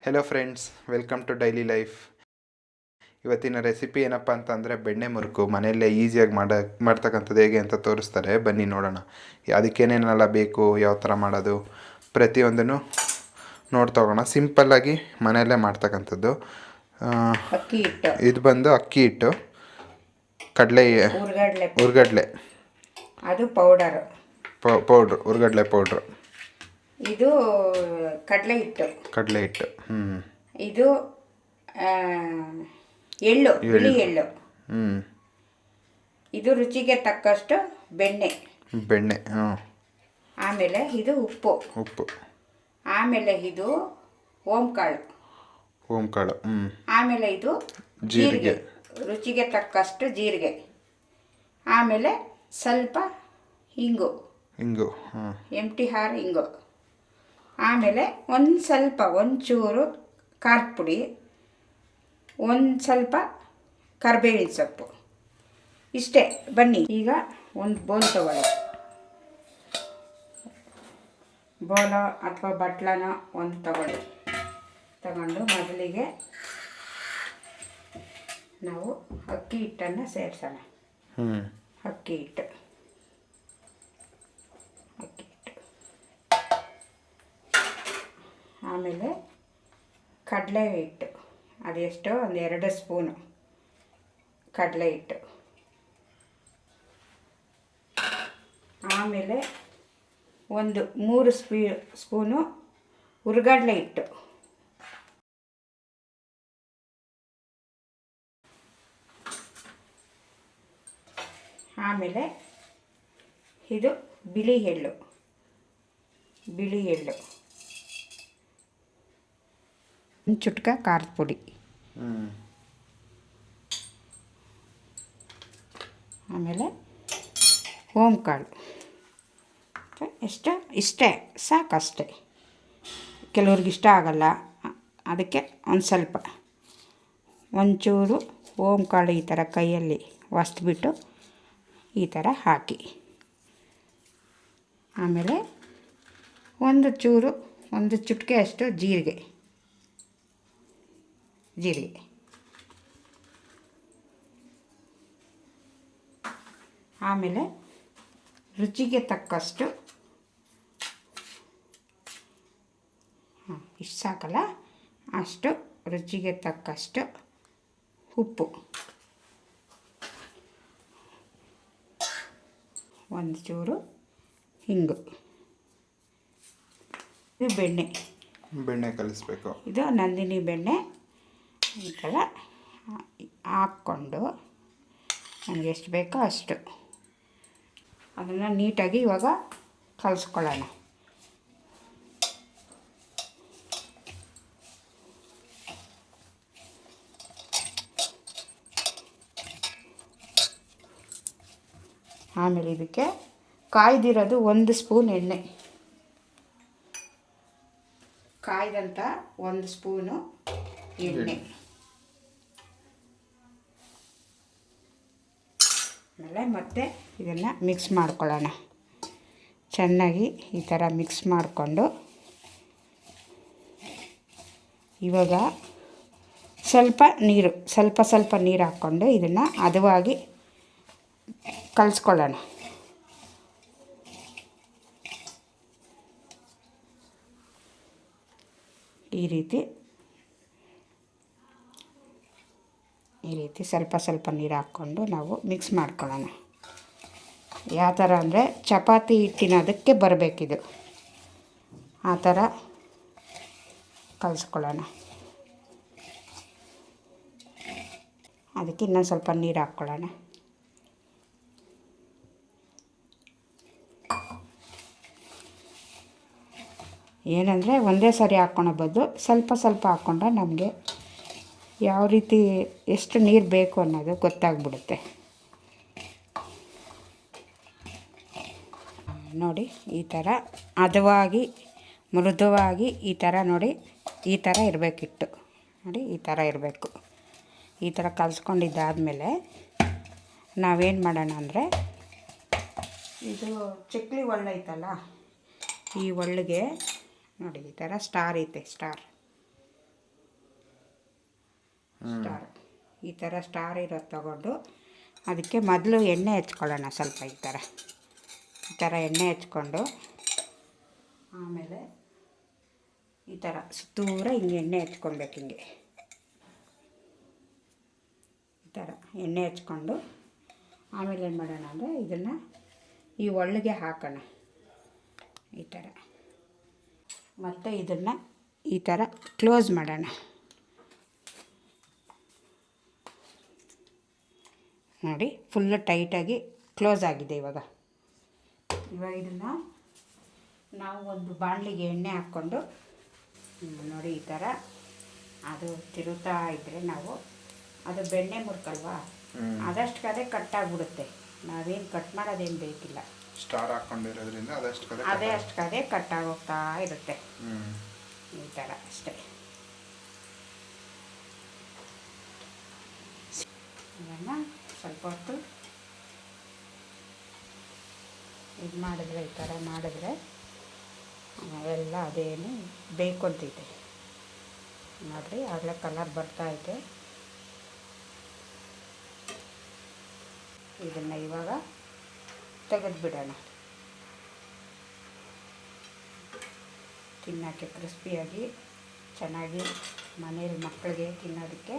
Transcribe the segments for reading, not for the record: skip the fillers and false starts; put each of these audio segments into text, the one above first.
Hello friends, welcome to daily life. ಇವತ್ತಿನ recipe ಏನಪ್ಪ ಅಂತಂದರೆ ಬೆಣ್ಣೆ ಮುರುಕು ಮನೆಯಲ್ಲೇ ಈಸಿಯಾಗಿ ಮಾಡ್ತಕ್ಕಂಥದ್ದು ಹೇಗೆ ಅಂತ ತೋರಿಸ್ತಾರೆ. ಬನ್ನಿ ನೋಡೋಣ. ಅದಕ್ಕೇನೇನೆಲ್ಲ ಬೇಕು, ಯಾವ ಥರ ಮಾಡೋದು, ಪ್ರತಿಯೊಂದನ್ನು ನೋಡ್ತೋಗೋಣ. ಸಿಂಪಲ್ಲಾಗಿ ಮನೆಯಲ್ಲೇ ಮಾಡ್ತಕ್ಕಂಥದ್ದು. ಅಕ್ಕಿ ಹಿಟ್ಟು, ಇದು ಬಂದು ಅಕ್ಕಿ ಹಿಟ್ಟು, ಕಡಲೆ, ಹುರ್ಗಡ್ಲೆ, ಅದು ಪೌಡರ್, ಪೌಡ್ರು, ಹುರ್ಗಡ್ಲೆ ಪೌಡ್ರು. ಇದು ಕಡಲೆ ಹಿಟ್ಟು, ಇದು ಎಳ್ಳು, ಬಿಳಿ ಎಳ್ಳು, ಇದು ರುಚಿಗೆ ತಕ್ಕಷ್ಟು ಬೆಣ್ಣೆ, ಆಮೇಲೆ ಇದು ಉಪ್ಪು, ಆಮೇಲೆ ಇದು ಓಂಕಾಳು, ಆಮೇಲೆ ಇದು ಜೀರಿಗೆ, ರುಚಿಗೆ ತಕ್ಕಷ್ಟು ಜೀರಿಗೆ, ಆಮೇಲೆ ಸ್ವಲ್ಪ ಹಿಂಗು, ಹಿಂಗು, ಆಮೇಲೆ ಒಂಚೂರು ಖಾರದ ಪುಡಿ, ಸ್ವಲ್ಪ ಕರಿಬೇವಿನ ಸೊಪ್ಪು, ಇಷ್ಟೇ. ಬನ್ನಿ ಈಗ ಒಂದು ಬೌಲ್ ಬೋಲೋ ಅಥವಾ ಬಟ್ಲನ ಒಂದು ತಗೊಂಡು ಮೊದಲಿಗೆ ನಾವು ಅಕ್ಕಿ ಹಿಟ್ಟನ್ನು ಸೇರಿಸೋಣ. ಅಕ್ಕಿ ಹಿಟ್ಟು, ಆಮೇಲೆ ಕಡಲೆ ಹಿಟ್ಟು, ಅದೆಷ್ಟೋ ಒಂದು 2 ಸ್ಪೂನು ಕಡಲೆ ಹಿಟ್ಟು, ಆಮೇಲೆ ಒಂದು 3 ಸ್ಪೂನು ಹುರ್ಗಡ್ಲೆ ಹಿಟ್ಟು, ಆಮೇಲೆ ಇದು ಬಿಳಿ ಎಳ್ಳು, ಒಂದು ಚುಟ್ಕ ಖಾರದ ಪುಡಿ, ಆಮೇಲೆ ಓಂಕಾಳು, ಇಷ್ಟೇ ಸಾಕಷ್ಟೇ. ಕೆಲವ್ರಿಗೆ ಇಷ್ಟ ಆಗಲ್ಲ, ಅದಕ್ಕೆ ಒಂಚೂರು ಓಂಕಾಳು ಈ ಥರ ಕೈಯಲ್ಲಿ ಒಸ್ಬಿಟ್ಟು ಈ ಥರ ಹಾಕಿ, ಆಮೇಲೆ ಒಂದು ಚುಟ್ಕೆ ಅಷ್ಟು ಜೀರಿಗೆ, ಆಮೇಲೆ ರುಚಿಗೆ ತಕ್ಕಷ್ಟು, ಇಷ್ಟು ಸಾಕಲ್ಲ, ಅಷ್ಟು ರುಚಿಗೆ ತಕ್ಕಷ್ಟು ಉಪ್ಪು, ಒಂದು ಚೂರು ಹಿಂಗು. ಇದು ಬೆಣ್ಣೆ ಕಲಿಸ್ಬೇಕು. ಇದು ನಂದಿನಿ ಬೆಣ್ಣೆ. ಈ ಥರ ಹಾಕ್ಕೊಂಡು ನನಗೆ ಎಷ್ಟು ಬೇಕೋ ಅಷ್ಟು ಅದನ್ನು ನೀಟಾಗಿ ಇವಾಗ ಕಲಿಸ್ಕೊಳ್ಳೋಣ. ಆಮೇಲೆ ಇದಕ್ಕೆ ಕಾಯ್ದಿರೋದು 1 ಸ್ಪೂನ್ ಎಣ್ಣೆ, ಕಾಯ್ದಂಥ 1 ಸ್ಪೂನು ಎಣ್ಣೆ, ಆಮೇಲೆ ಮತ್ತೆ ಇದನ್ನು ಮಿಕ್ಸ್ ಮಾಡ್ಕೊಳ್ಳೋಣ. ಚೆನ್ನಾಗಿ ಈ ಥರ ಮಿಕ್ಸ್ ಮಾಡಿಕೊಂಡು ಇವಾಗ ಸ್ವಲ್ಪ ನೀರು ಹಾಕ್ಕೊಂಡು ಇದನ್ನು ಹದವಾಗಿ ಕಲಿಸ್ಕೊಳ್ಳೋಣ. ಈ ರೀತಿ ಸ್ವಲ್ಪ ನೀರು ಹಾಕ್ಕೊಂಡು ನಾವು ಮಿಕ್ಸ್ ಮಾಡ್ಕೊಳ್ಳೋಣ. ಯಾವ ಥರ ಅಂದರೆ ಚಪಾತಿ ಹಿಟ್ಟಿನ ಅದಕ್ಕೆ ಬರಬೇಕಿದು, ಆ ಥರ ಕಲಿಸ್ಕೊಳ್ಳೋಣ. ಅದಕ್ಕೆ ಇನ್ನೊಂದು ಸ್ವಲ್ಪ ನೀರು ಹಾಕ್ಕೊಳ್ಳೋಣ. ಏನಂದರೆ ಒಂದೇ ಸಾರಿ ಹಾಕ್ಕೊಳೋ ಬದಲು ಸ್ವಲ್ಪ ಹಾಕ್ಕೊಂಡ್ರೆ ನಮಗೆ ಯಾವ ರೀತಿ ಎಷ್ಟು ನೀರು ಬೇಕು ಅನ್ನೋದು ಗೊತ್ತಾಗ್ಬಿಡುತ್ತೆ. ನೋಡಿ, ಈ ಥರ ಹದವಾಗಿ ಮೃದುವಾಗಿ ಈ ಥರ ನೋಡಿ, ಈ ಥರ ಇರಬೇಕಿತ್ತು ನೋಡಿ, ಈ ಥರ ಇರಬೇಕು. ಈ ಥರ ಕಲಿಸ್ಕೊಂಡಿದ್ದಾದಮೇಲೆ ನಾವೇನು ಮಾಡೋಣ ಅಂದರೆ, ಇದು ಚಕ್ಲಿ ಒಳ್ಳೆ ಐತಲ್ಲ, ಈ ಒಳ್ಳಿಗೆ ನೋಡಿ ಈ ಥರ ಸ್ಟಾರ್ ಐತೆ, ಸ್ಟಾರ್ ಈ ಥರ ಸ್ಟಾರ್ ಇರೋದು ತಗೊಂಡು ಅದಕ್ಕೆ ಮೊದಲು ಎಣ್ಣೆ ಹಚ್ಕೊಳ್ಳೋಣ ಸ್ವಲ್ಪ ಈ ಥರ ಎಣ್ಣೆ ಹಚ್ಕೊಂಡು ಆಮೇಲೆ ಈ ಥರ ಸುತ್ತೂರ ಹಿಂಗೆ ಎಣ್ಣೆ ಹಚ್ಕೊಳ್ಬೇಕು ಹಿಂಗೆ ಈ ಥರ ಎಣ್ಣೆ ಹಚ್ಕೊಂಡು ಆಮೇಲೆ ಏನು ಮಾಡೋಣ ಅಂದರೆ ಇದನ್ನು ಈ ಒಳ್ಳಿಗೆ ಹಾಕೋಣ ಈ ಥರ ಮತ್ತು ಇದನ್ನು ಈ ಥರ ಕ್ಲೋಸ್ ಮಾಡೋಣ ನೋಡಿ ಫುಲ್ಲು ಟೈಟಾಗಿ ಕ್ಲೋಸ್ ಆಗಿದೆ ಇವಾಗ ಇದನ್ನು ನಾವು ಒಂದು ಬಾಣಲಿಗೆ ಎಣ್ಣೆ ಹಾಕ್ಕೊಂಡು ನೋಡಿ ಈ ಥರ ಅದು ತಿರುತ್ತಾ ಇದ್ದರೆ ನಾವು ಅದು ಬೆಣ್ಣೆ ಮುರುಕಲ್ವಾ ಅದಷ್ಟು ಅದೇ ಕಟ್ಟಾಗ್ಬಿಡುತ್ತೆ ನಾವೇನು ಕಟ್ ಮಾಡೋದೇನು ಬೇಕಿಲ್ಲ ಸ್ಟಾರ್ ಹಾಕ್ಕೊಂಡಿರೋದ್ರಿಂದ ಅಷ್ಟು ಅದೇ ಕಟ್ಟಾಗೋಗ್ತಾ ಇರುತ್ತೆ ಈ ಥರ ಅಷ್ಟೇ ಇದನ್ನು ಸ್ವಲ್ಪ ಹೊತ್ತು ಇದು ಮಾಡಿದ್ರೆ ಈ ಥರ ಮಾಡಿದ್ರೆ ಎಲ್ಲ ಅದೇನು ಬೇಕು ಅಂತಿದೆ ನೋಡಿರಿ ಆಗಲೇ ಕಲರ್ ಬರ್ತಾಯಿದೆ ಇದನ್ನು ಇವಾಗ ತೆಗೆದುಬಿಡೋಣ ತಿನ್ನೋಕ್ಕೆ ಕ್ರಿಸ್ಪಿಯಾಗಿ ಚೆನ್ನಾಗಿ ಮನೇಲಿ ಮಕ್ಕಳಿಗೆ ತಿನ್ನೋದಕ್ಕೆ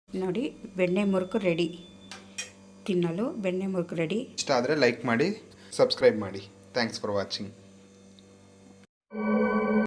ನೋಡಿ ಬೆಣ್ಣೆ ಮುರುಕು ರೆಡಿ ತಿನ್ನಲು ಬೆಣ್ಣೆ ಮುರುಕು ರೆಡಿ ಇಷ್ಟ ಆದರೆ ಲೈಕ್ ಮಾಡಿ ಸಬ್ಸ್ಕ್ರೈಬ್ ಮಾಡಿ ಥ್ಯಾಂಕ್ಸ್ ಫಾರ್ ವಾಚಿಂಗ್